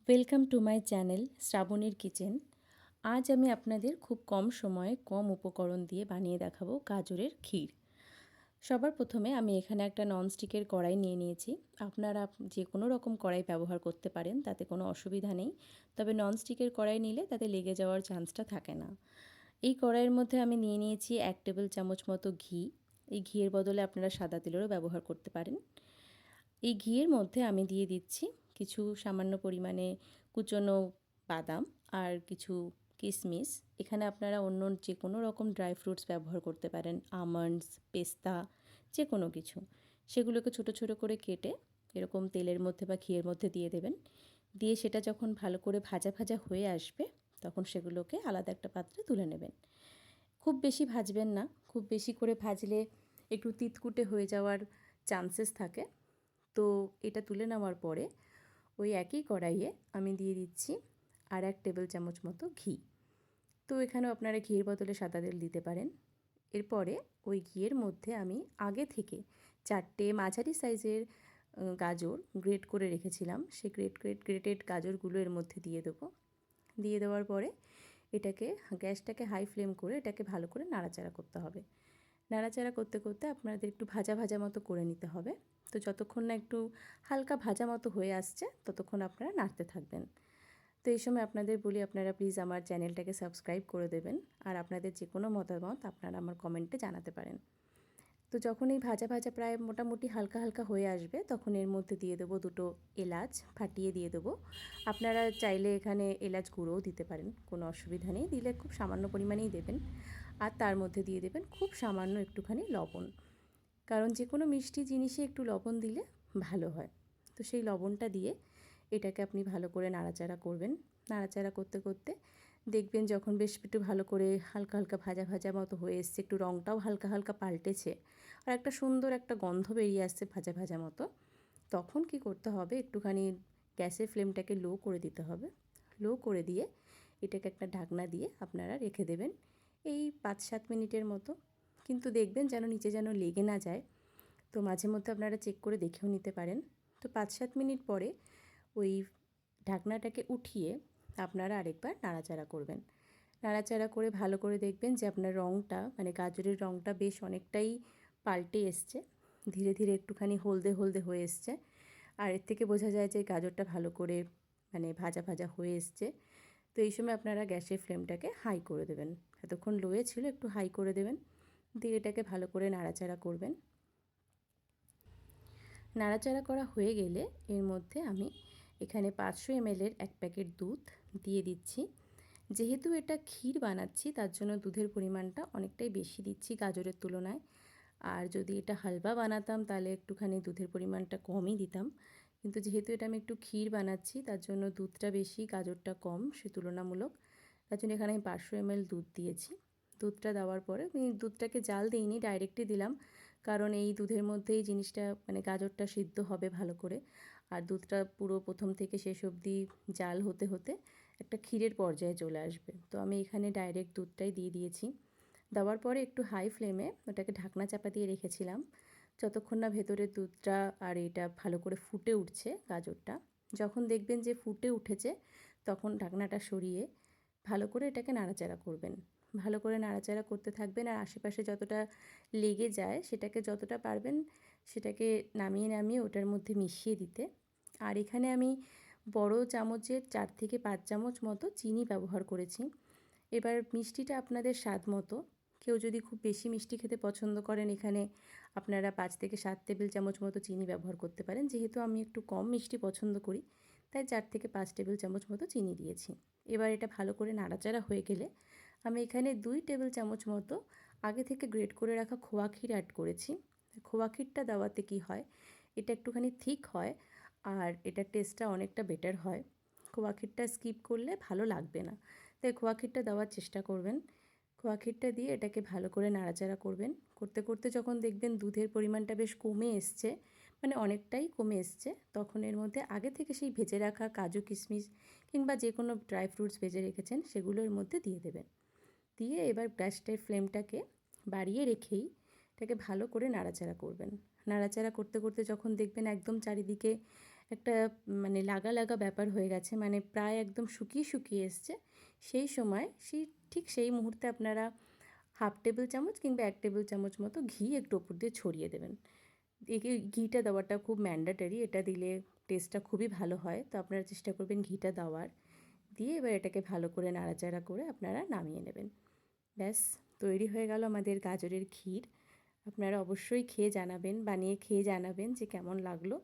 Welcome to my channel শ্রাবণীর kitchen. আজ আমি আপনাদের খুব কম সময়ে কম উপকরণ দিয়ে বানিয়ে দেখাবো গাজরের ক্ষীর। সবার প্রথমে আমি এখানে একটা ননস্টিকের কড়াই নিয়ে নিয়েছি। আপনারা যে কোনো রকম কড়াই ব্যবহার করতে পারেন, তাতে কোনো অসুবিধা নেই। তবে ননস্টিকের কড়াই নিলে তাতে লেগে যাওয়ার চান্সটা থাকে না। এই কড়াইয়ের মধ্যে আমি নিয়ে নিয়েছি 1 টেবিল চামচ মতো ঘি। এই ঘিয়ের বদলে আপনারা সাদা তেলেরও ব্যবহার করতে পারেন। এই ঘিয়ের মধ্যে আমি দিয়ে দিচ্ছি কিছু সামান্য পরিমাণে কুচনো বাদাম আর কিছু কিশমিশ। এখানে আপনারা অন্য যে কোনো রকম ড্রাই ফ্রুটস ব্যবহার করতে পারেন, আমন্ডস, পেস্তা, যে কোনো কিছু। সেগুলোকে ছোটো ছোটো করে কেটে এরকম তেলের মধ্যে বা ঘিয়ের মধ্যে দিয়ে দেবেন। দিয়ে সেটা যখন ভালো করে ভাজা ভাজা হয়ে আসবে, তখন সেগুলোকে আলাদা একটা পাত্রে তুলে নেবেন। খুব বেশি ভাজবেন না, খুব বেশি করে ভাজলে একটু তিতকুটে হয়ে যাওয়ার চান্সেস থাকে। তো এটা তুলে নেওয়ার পরে ওই একই কড়াইয়ে আমি দিয়ে দিচ্ছি আর 1 টেবিল চামচ মতো ঘি। তো এখানেও আপনারা ঘিয়ের বদলে সাদা তেল দিতে পারেন। এরপরে ওই ঘিয়ের মধ্যে আমি আগে থেকে 4টে মাঝারি সাইজের গাজর গ্রেট করে রেখেছিলাম, সেই গ্রেটেড গাজরগুলো এর মধ্যে দিয়ে দেবো। দিয়ে দেওয়ার পরে এটাকে গ্যাসটাকে হাই ফ্লেম করে এটাকে ভালো করে নাড়াচাড়া করতে হবে। নাড়াচাড়া করতে করতে আপনাদের একটু ভাজা ভাজা মতো করে নিতে হবে। তো যতক্ষণ না একটু হালকা ভাজা মতো হয়ে আসছে, ততক্ষণ আপনারা নাড়তে থাকবেন। তো এই সময় আপনাদের বলি, আপনারা প্লিজ আমার চ্যানেলটাকে সাবস্ক্রাইব করে দেবেন। আর আপনাদের যে কোনো মতামত আপনারা আমার কমেন্টে জানাতে পারেন। তো যখন এই ভাজা ভাজা প্রায় মোটামুটি হালকা হালকা হয়ে আসবে, তখন এর মধ্যে দিয়ে দেবো 2টো এলাচ ফাটিয়ে দিয়ে দেবো। আপনারা চাইলে এখানে এলাচ গুঁড়োও দিতে পারেন, কোনো অসুবিধা নেই, দিলে খুব সামান্য পরিমাণেই দেবেন। আর তার মধ্যে দিয়ে দেবেন খুব সামান্য একটুখানি লবণ, কারণ যে কোনো মিষ্টি জিনিসে একটু লবণ দিলে ভালো হয়। তো সেই লবণটা দিয়ে এটাকে আপনি ভালো করে নাড়াচাড়া করবেন। নাড়াচাড়া করতে করতে দেখবেন যখন বেশ একটু ভালো করে হালকা হালকা ভাজা ভাজা মতো হয়ে এসছে, একটু রঙটাও হালকা হালকা পাল্টেছে আর একটা সুন্দর একটা গন্ধ বেরিয়ে আসছে ভাজা ভাজা মতো, তখন কি করতে হবে, একটুখানি গ্যাসের ফ্লেমটাকে লো করে দিতে হবে। লো করে দিয়ে এটাকে একটা ঢাকনা দিয়ে আপনারা রেখে দেবেন এই 5-7 মিনিটের মতো। কিন্তু দেখবেন যেন নিচে যেন লেগে না যায়। তো মাঝে মধ্যে আপনারা চেক করে দেখেও নিতে পারেন। তো 5-7 মিনিট পরে ওই ঢাকনাটাকে উঠিয়ে আপনারা আরেকবার নাড়াচাড়া করবেন। নাড়াচাড়া করে ভালো করে দেখবেন যে আপনার রঙটা, মানে গাজরের রঙটা বেশ অনেকটাই পাল্টে এসছে, ধীরে ধীরে একটুখানি হলদে হলদে হয়ে এসছে। আর এর থেকে বোঝা যায় যে গাজরটা ভালো করে মানে ভাজা ভাজা হয়ে এসছে। তো এই সময় আপনারা গ্যাসের ফ্লেমটাকে হাই করে দেবেন। এতক্ষণ লোয়ে ছিল, একটু হাই করে দেবেন। দিয়ে এটাকে ভালো করে নাড়াচাড়া করবেন। নাড়াচাড়া করা হয়ে গেলে এর মধ্যে আমি এখানে 500 ml এক প্যাকেট দুধ দিয়ে দিচ্ছি। যেহেতু এটা ক্ষীর বানাচ্ছি, তার জন্য দুধের পরিমাণটা অনেকটাই বেশি দিচ্ছি গাজরের তুলনায়। আর যদি এটা হালবা বানাতাম তাহলে একটুখানি দুধের পরিমাণটা কমই দিতাম। কিন্তু যেহেতু এটা আমি একটু ক্ষীর বানাচ্ছি, তার জন্য দুধটা বেশি গাজরটা কম সে তুলনামূলক। তার জন্য এখানে আমি 500 ml দুধ দিয়েছি। দুধটা দেওয়ার পরে আমি দুধটাকে জাল দিইনি, ডাইরেক্টই দিলাম, কারণ এই দুধের মধ্যেই জিনিসটা মানে গাজরটা সিদ্ধ হবে ভালো করে। আর দুধটা পুরো প্রথম থেকে শেষ অবধি জাল হতে হতে একটা ক্ষীরের পর্যায়ে চলে আসবে। তো আমি এখানে ডাইরেক্ট দুধটাই দিয়ে দিয়েছি। দেওয়ার পরে একটু হাই ফ্লেমে ওটাকে ঢাকনা চাপা দিয়ে রেখেছিলাম, যতক্ষণ না ভেতরের দুধটা আর এটা ভালো করে ফুটে উঠছে গাজরটা। যখন দেখবেন যে ফুটে উঠেছে, তখন ঢাকনাটা সরিয়ে ভালো করে এটাকে নাড়াচাড়া করবেন। ভালো করে নাড়াচাড়া করতে থাকবেন আর আশেপাশে যতটা লেগে যায় সেটাকে যতটা পারবেন সেটাকে নামিয়ে নামিয়ে ওটার মধ্যে মিশিয়ে দিতে। আর এখানে আমি বড় চামচের 4 থেকে 5 চামচ মতো চিনি ব্যবহার করেছি। এবার মিষ্টিটা আপনাদের স্বাদ মতো, কেউ যদি খুব বেশি মিষ্টি খেতে পছন্দ করেন, এখানে আপনারা 5 থেকে 7 টেবিল চামচ মতো চিনি ব্যবহার করতে পারেন। যেহেতু আমি একটু কম মিষ্টি পছন্দ করি, তাই 4 থেকে 5 টেবিল চামচ মতো চিনি দিয়েছি। এবার এটা ভালো করে নাড়াচাড়া হয়ে গেলে আমি এখানে 2 টেবিল চামচ মতো আগে থেকে গ্রেট করে রাখা খোয়া ক্ষীর অ্যাড করেছি। খোয়া ক্ষীরটা দেওয়াতে কি হয়, এটা একটুখানি থিক হয় আর এটার টেস্টটা অনেকটা বেটার হয়। খোয়া ক্ষীরটা স্কিপ করলে ভালো লাগবে না, তাই খোয়া ক্ষীরটা দেওয়ার চেষ্টা করবেন। খোয়া ক্ষীরটা দিয়ে এটাকে ভালো করে নাড়াচাড়া করবেন। করতে করতে যখন দেখবেন দুধের পরিমাণটা বেশ কমে এসছে, মানে অনেকটাই কমে এসছে, তখন এর মধ্যে আগে থেকে সেই ভেজে রাখা কাজু কিশমিশ কিংবা যে কোনো ড্রাই ফ্রুটস ভেজে রেখেছেন সেগুলো এর মধ্যে দিয়ে দেবেন। দিয়ে এবার গ্যাসটার ফ্লেমটাকে বাড়িয়ে রেখেই এটাকে ভালো করে নাড়াচাড়া করবেন। নাড়াচাড়া করতে করতে যখন দেখবেন একদম চারিদিকে একটা মানে লাগা লাগা ব্যাপার হয়ে গেছে, মানে প্রায় একদম শুকিয়ে শুকিয়ে এসছে, ঠিক সেই মুহূর্তে আপনারা হাফ টেবিল চামচ কিংবা 1 টেবিল চামচ মতো ঘি একটু ওপর দিয়ে ছড়িয়ে দেবেন। ঘিটা দেওয়াটা খুব ম্যান্ডেটরি, এটা দিলে টেস্টটা খুবই ভালো হয়, তো আপনারা চেষ্টা করবেন ঘিটা দেওয়ার। দিয়ে এবার এটাকে ভালো করে নাড়াচাড়া করে আপনারা নামিয়ে নেবেন। ব্যাস, তৈরি হয়ে গেল আমাদের গাজরের ক্ষীর। আপনারা অবশ্যই খেয়ে জানাবেন, বানিয়ে খেয়ে জানাবেন যে কেমন লাগলো।